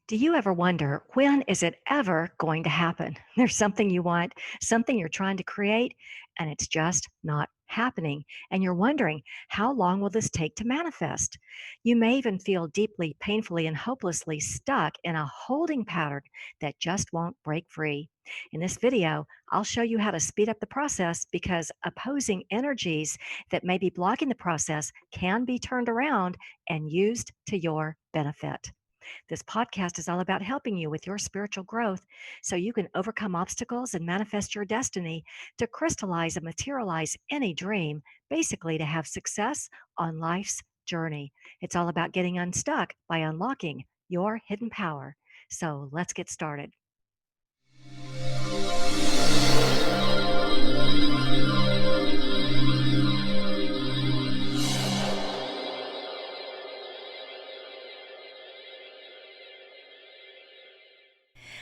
Do you ever wonder, when is it ever going to happen? There's something you want, something you're trying to create, and it's just not happening. And you're wondering, how long will this take to manifest? You may even feel deeply, painfully, and hopelessly stuck in a holding pattern that just won't break free. In this video, I'll show you how to speed up the process because opposing energies that may be blocking the process can be turned around and used to your benefit. This podcast is all about helping you with your spiritual growth so you can overcome obstacles and manifest your destiny to crystallize and materialize any dream, basically, to have success on life's journey. It's all about getting unstuck by unlocking your hidden power. So let's get started.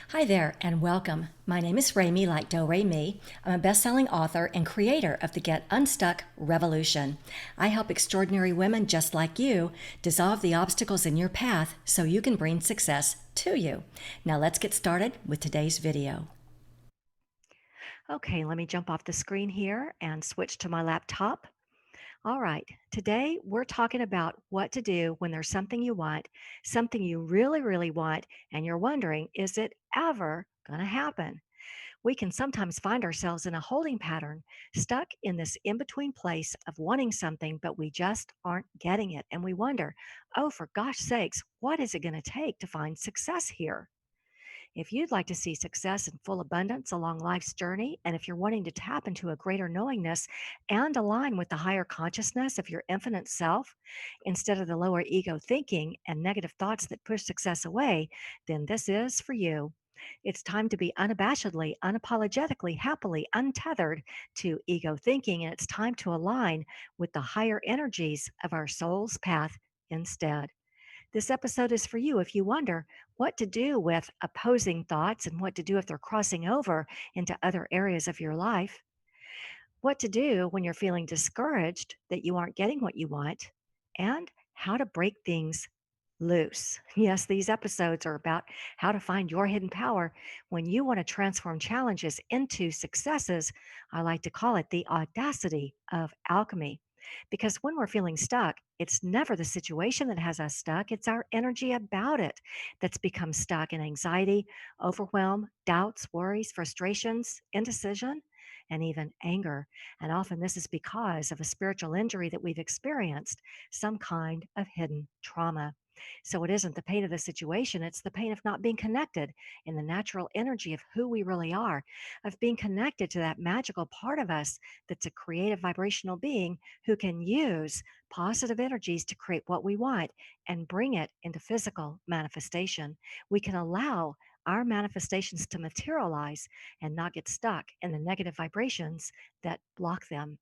Hi there, and welcome. My name is Remy, like Do Re Mi. I'm a best-selling author and creator of the Get Unstuck Revolution. I help extraordinary women just like you dissolve the obstacles in your path so you can bring success to you. Now let's get started with today's video. Okay, let me jump off the screen here and switch to my laptop. All right, today we're talking about what to do when there's something you want, something you really, really want, and you're wondering, is it ever going to happen? We can sometimes find ourselves in a holding pattern, stuck in this in between place of wanting something, but we just aren't getting it. And we wonder, oh, for gosh sakes, what is it going to take to find success here? If you'd like to see success in full abundance along life's journey, and if you're wanting to tap into a greater knowingness and align with the higher consciousness of your infinite self, instead of the lower ego thinking and negative thoughts that push success away, then this is for you. It's time to be unabashedly, unapologetically, happily untethered to ego thinking, and it's time to align with the higher energies of our soul's path instead. This episode is for you if you wonder what to do with opposing thoughts and what to do if they're crossing over into other areas of your life, what to do when you're feeling discouraged that you aren't getting what you want, and how to break things loose. Yes, these episodes are about how to find your hidden power when you want to transform challenges into successes. I like to call it the audacity of alchemy. Because when we're feeling stuck, it's never the situation that has us stuck, it's our energy about it that's become stuck in anxiety, overwhelm, doubts, worries, frustrations, indecision, and even anger. And often this is because of a spiritual injury that we've experienced, some kind of hidden trauma. So it isn't the pain of the situation, it's the pain of not being connected in the natural energy of who we really are, of being connected to that magical part of us that's a creative vibrational being who can use positive energies to create what we want and bring it into physical manifestation. We can allow our manifestations to materialize and not get stuck in the negative vibrations that block them.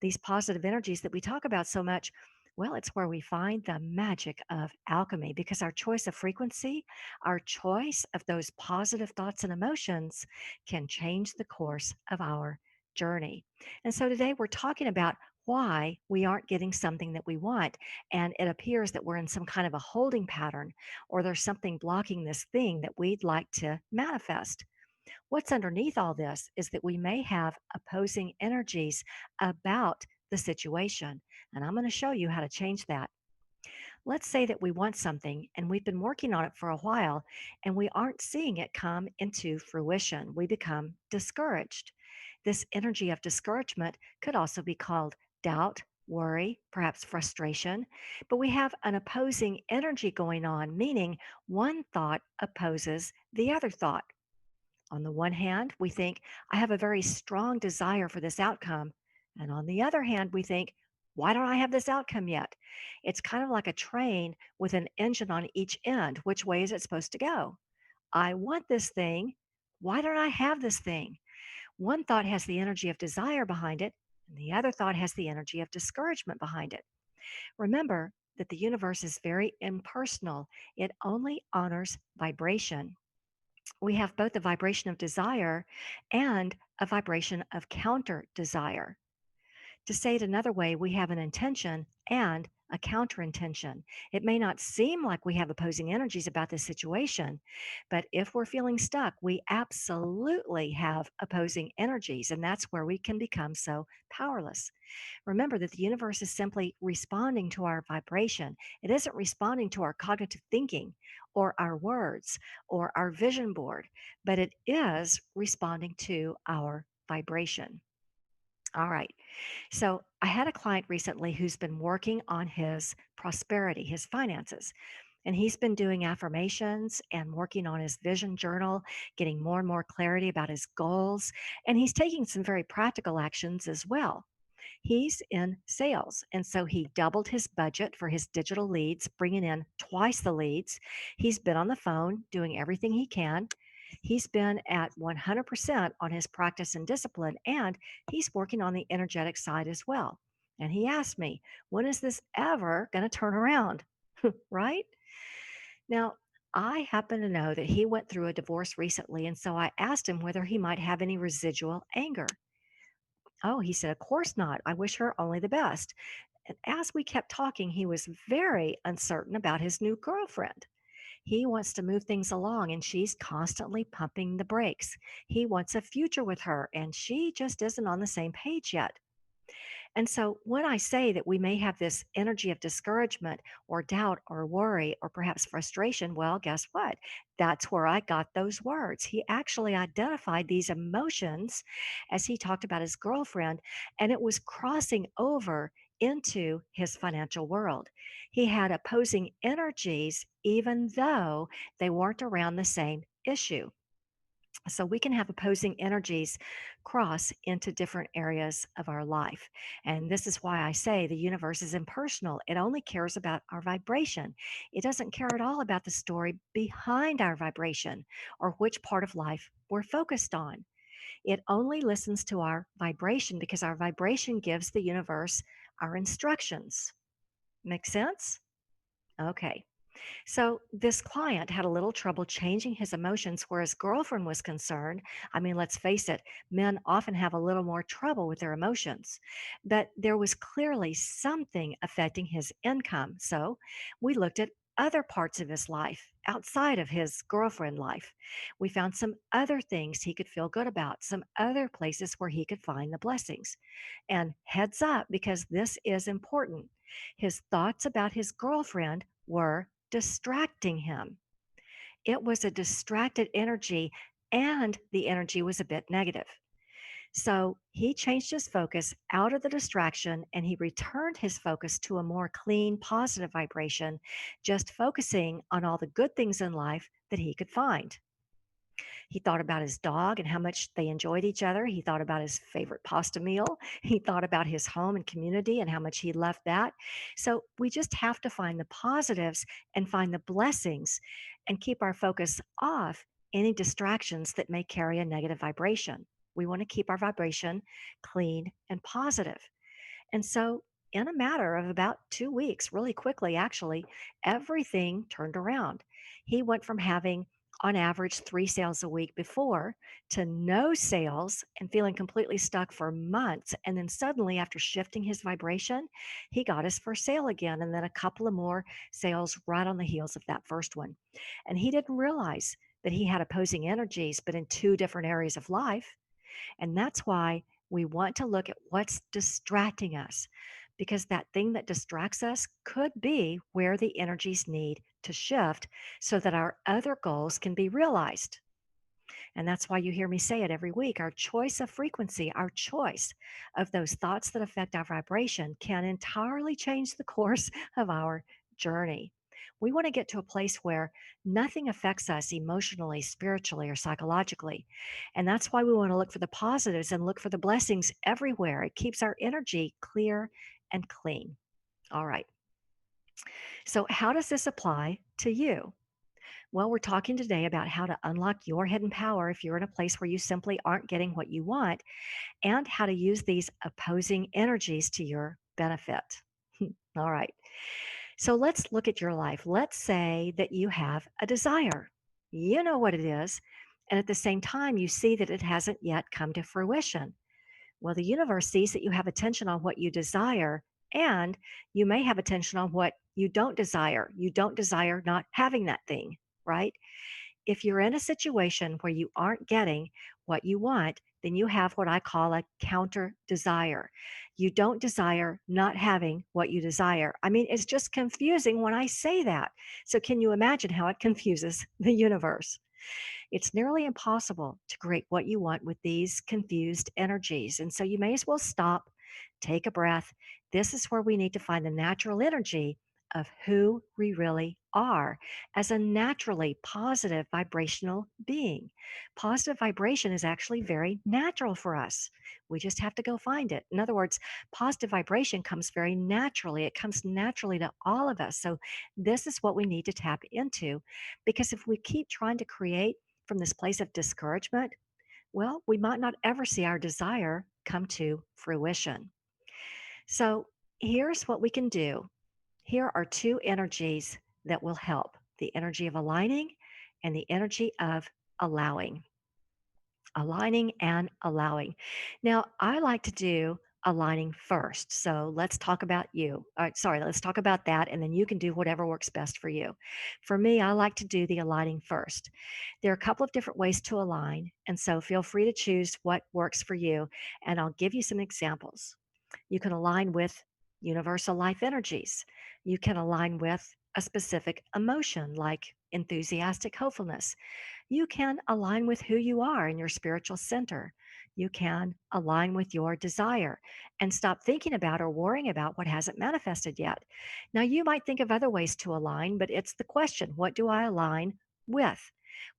These positive energies that we talk about so much, well, it's where we find the magic of alchemy because our choice of frequency, our choice of those positive thoughts and emotions can change the course of our journey. And so today we're talking about why we aren't getting something that we want. And it appears that we're in some kind of a holding pattern or there's something blocking this thing that we'd like to manifest. What's underneath all this is that we may have opposing energies about the situation. And I'm going to show you how to change that. Let's say that we want something and we've been working on it for a while and we aren't seeing it come into fruition. We become discouraged. This energy of discouragement could also be called doubt, worry, perhaps frustration. But we have an opposing energy going on, meaning one thought opposes the other thought. On the one hand, we think, I have a very strong desire for this outcome. And on the other hand, we think, why don't I have this outcome yet? It's kind of like a train with an engine on each end. Which way is it supposed to go? I want this thing. Why don't I have this thing? One thought has the energy of desire behind it, and the other thought has the energy of discouragement behind it. Remember that the universe is very impersonal, it only honors vibration. We have both a vibration of desire and a vibration of counter desire. To say it another way, we have an intention and a counter intention. It may not seem like we have opposing energies about this situation, but if we're feeling stuck, we absolutely have opposing energies, and that's where we can become so powerless. Remember that the universe is simply responding to our vibration. It isn't responding to our cognitive thinking or our words or our vision board, but it is responding to our vibration. All right. So I had a client recently who's been working on his prosperity, his finances. And he's been doing affirmations and working on his vision journal, getting more and more clarity about his goals. And he's taking some very practical actions as well. He's in sales. And so he doubled his budget for his digital leads, bringing in twice the leads. He's been on the phone doing everything he can. He's been at 100% on his practice and discipline, and he's working on the energetic side as well. And he asked me, when is this ever going to turn around? Right? Now, I happen to know that he went through a divorce recently, and so I asked him whether he might have any residual anger. Oh, he said, of course not. I wish her only the best. And as we kept talking, he was very uncertain about his new girlfriend. He wants to move things along, and she's constantly pumping the brakes. He wants a future with her, and she just isn't on the same page yet. And so, when I say that we may have this energy of discouragement or doubt or worry or perhaps frustration, well, guess what? That's where I got those words. He actually identified these emotions as he talked about his girlfriend, and it was crossing over into his financial world. He had opposing energies, even though they weren't around the same issue. So we can have opposing energies cross into different areas of our life. And this is why I say the universe is impersonal. It only cares about our vibration. It doesn't care at all about the story behind our vibration or which part of life we're focused on. It only listens to our vibration because our vibration gives the universe our instructions. Make sense? Okay. So this client had a little trouble changing his emotions where his girlfriend was concerned. I mean, let's face it, men often have a little more trouble with their emotions. But there was clearly something affecting his income. So we looked at other parts of his life outside of his girlfriend life. We found some other things he could feel good about, some other places where he could find the blessings. And heads up, because this is important, his thoughts about his girlfriend were distracting him. It was a distracted energy, and the energy was a bit negative. So he changed his focus out of the distraction and he returned his focus to a more clean, positive vibration, just focusing on all the good things in life that he could find. He thought about his dog and how much they enjoyed each other. He thought about his favorite pasta meal. He thought about his home and community and how much he loved that. So we just have to find the positives and find the blessings and keep our focus off any distractions that may carry a negative vibration. We want to keep our vibration clean and positive. And so, in a matter of about 2 weeks, really quickly, actually, everything turned around. He went from having, on average, 3 sales a week before to no sales and feeling completely stuck for months. And then suddenly, after shifting his vibration, he got his first sale again, and then a couple of more sales right on the heels of that first one. And he didn't realize that he had opposing energies, but in two different areas of life. And that's why we want to look at what's distracting us, because that thing that distracts us could be where the energies need to shift so that our other goals can be realized. And that's why you hear me say it every week. Our choice of frequency, our choice of those thoughts that affect our vibration can entirely change the course of our journey. We want to get to a place where nothing affects us emotionally, spiritually, or psychologically. And that's why we want to look for the positives and look for the blessings everywhere. It keeps our energy clear and clean. All right. So, how does this apply to you? Well, we're talking today about how to unlock your hidden power if you're in a place where you simply aren't getting what you want, and how to use these opposing energies to your benefit. All right. So let's look at your life. Let's say that you have a desire. You know what it is. And at the same time, you see that it hasn't yet come to fruition. Well, the universe sees that you have attention on what you desire And you may have attention on what you don't desire. You don't desire not having that thing, right? If you're in a situation where you aren't getting what you want, then you have what I call a counter desire. You don't desire not having what you desire. I mean, it's just confusing when I say that. So, can you imagine how it confuses the universe? It's nearly impossible to create what you want with these confused energies. And so, you may as well stop, take a breath. This is where we need to find the natural energy of who we really are as a naturally positive vibrational being. Positive vibration is actually very natural for us. We just have to go find it. In other words, positive vibration comes very naturally. It comes naturally to all of us. So, this is what we need to tap into because if we keep trying to create from this place of discouragement, well, we might not ever see our desire come to fruition. So, here's what we can do. Here are two energies that will help: the energy of aligning and the energy of allowing. Aligning and allowing. Now, I like to do aligning first. So let's talk about you. Sorry, let's talk about that, and then you can do whatever works best for you. For me, I like to do the aligning first. There are a couple of different ways to align, and so feel free to choose what works for you, and I'll give you some examples. You can align with universal life energies. You can align with a specific emotion like enthusiastic hopefulness. You can align with who you are in your spiritual center. You can align with your desire and stop thinking about or worrying about what hasn't manifested yet. Now, you might think of other ways to align, but it's the question: what do I align with?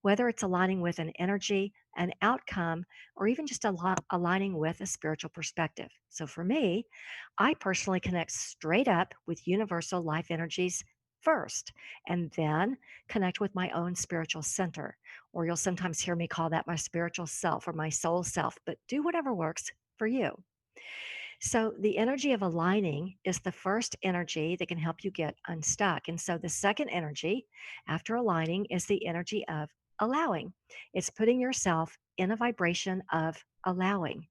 Whether it's aligning with an energy, an outcome, or even just aligning with a spiritual perspective. So for me, I personally connect straight up with universal life energies first, and then connect with my own spiritual center, or you'll sometimes hear me call that my spiritual self or my soul self, but do whatever works for you. So, the energy of aligning is the first energy that can help you get unstuck. And so, the second energy after aligning is the energy of allowing. It's putting yourself in a vibration of allowing.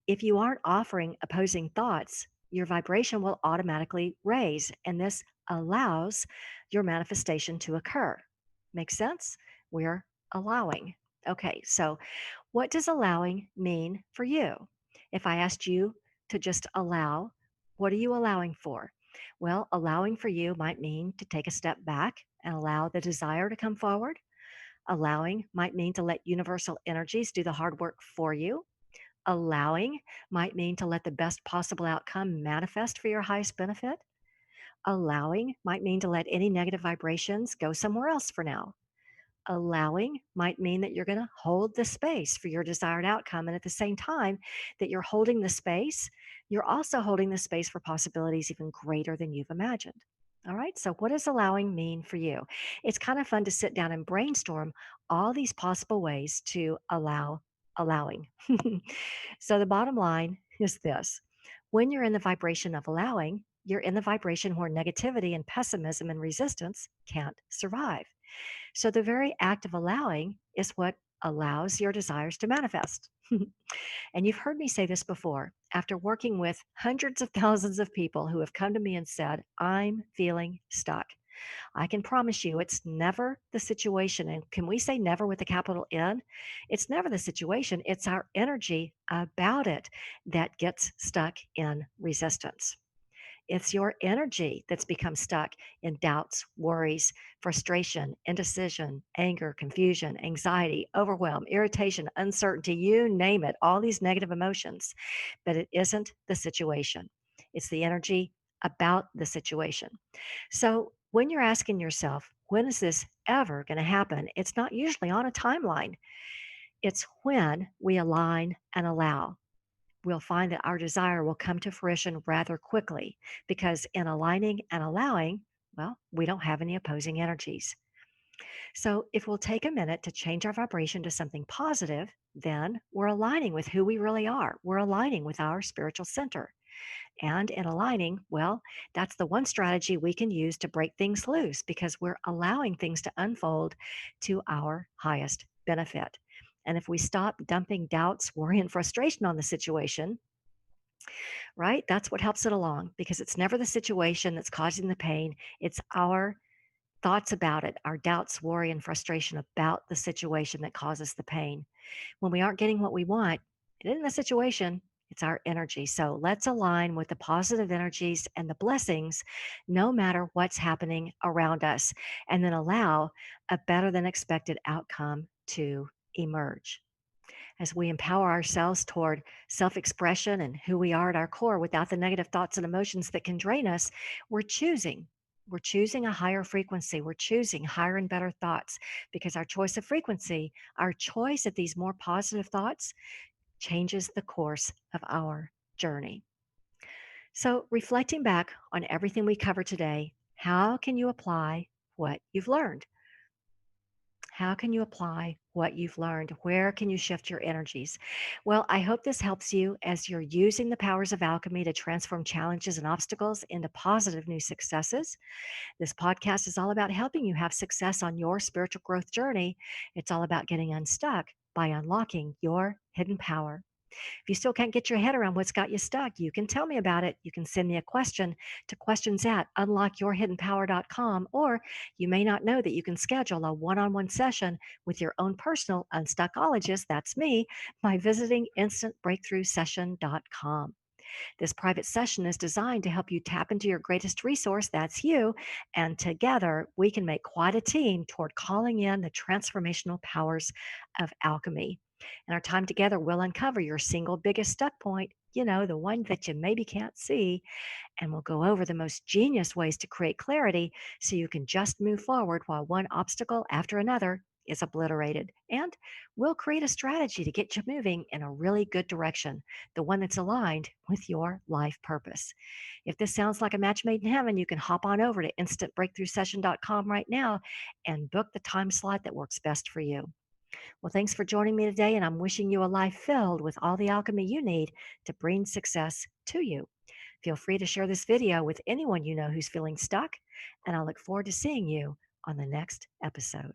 If you aren't offering opposing thoughts, your vibration will automatically raise, and this allows your manifestation to occur. Make sense? We're allowing. Okay, so what does allowing mean for you? If I asked you to just allow, what are you allowing for? Well, allowing for you might mean to take a step back and allow the desire to come forward. Allowing might mean to let universal energies do the hard work for you. Allowing might mean to let the best possible outcome manifest for your highest benefit. Allowing might mean to let any negative vibrations go somewhere else for now. Allowing might mean that you're going to hold the space for your desired outcome. And at the same time that you're holding the space, you're also holding the space for possibilities even greater than you've imagined. All right. So, what does allowing mean for you? It's kind of fun to sit down and brainstorm all these possible ways to allow allowing. So, the bottom line is this: when you're in the vibration of allowing, you're in the vibration where negativity and pessimism and resistance can't survive. So the very act of allowing is what allows your desires to manifest. And you've heard me say this before. After working with hundreds of thousands of people who have come to me and said, I'm feeling stuck, I can promise you it's never the situation. And can we say never with a capital N? It's never the situation, it's our energy about it that gets stuck in resistance. It's your energy that's become stuck in doubts, worries, frustration, indecision, anger, confusion, anxiety, overwhelm, irritation, uncertainty, you name it, all these negative emotions. But it isn't the situation, it's the energy about the situation. So when you're asking yourself, when is this ever going to happen? It's not usually on a timeline. It's when we align and allow. We'll find that our desire will come to fruition rather quickly because in aligning and allowing, well, we don't have any opposing energies. So if we'll take a minute to change our vibration to something positive, then we're aligning with who we really are. We're aligning with our spiritual center. And in aligning, well, that's the one strategy we can use to break things loose because we're allowing things to unfold to our highest benefit. And if we stop dumping doubts, worry, and frustration on the situation, right? That's what helps it along because it's never the situation that's causing the pain. It's our thoughts about it, our doubts, worry, and frustration about the situation that causes the pain. When we aren't getting what we want, it isn't the situation, it's our energy. So let's align with the positive energies and the blessings no matter what's happening around us, and then allow a better than expected outcome to emerge. As we empower ourselves toward self expression and who we are at our core without the negative thoughts and emotions that can drain us, we're choosing. We're choosing a higher frequency. We're choosing higher and better thoughts because our choice of frequency, our choice of these more positive thoughts, changes the course of our journey. So, reflecting back on everything we covered today, how can you apply what you've learned? How can you apply what you've learned? Where can you shift your energies? Well, I hope this helps you as you're using the powers of alchemy to transform challenges and obstacles into positive new successes. This podcast is all about helping you have success on your spiritual growth journey. It's all about getting unstuck by unlocking your hidden power. If you still can't get your head around what's got you stuck, you can tell me about it. You can send me a question to questions at unlockyourhiddenpower.com, or you may not know that you can schedule a one on one session with your own personal unstuckologist. That's me by visiting instantbreakthroughsession.com. This private session is designed to help you tap into your greatest resource, that's you, and together we can make quite a team toward calling in the transformational powers of alchemy. In our time together, we'll uncover your single biggest stuck point, the one that you maybe can't see, and we'll go over the most genius ways to create clarity so you can just move forward while one obstacle after another is obliterated. And we'll create a strategy to get you moving in a really good direction, the one that's aligned with your life purpose. If this sounds like a match made in heaven, you can hop on over to instantbreakthroughsession.com right now and book the time slot that works best for you. Well, thanks for joining me today, and I'm wishing you a life filled with all the alchemy you need to bring success to you. Feel free to share this video with anyone you know who's feeling stuck, and I look forward to seeing you on the next episode.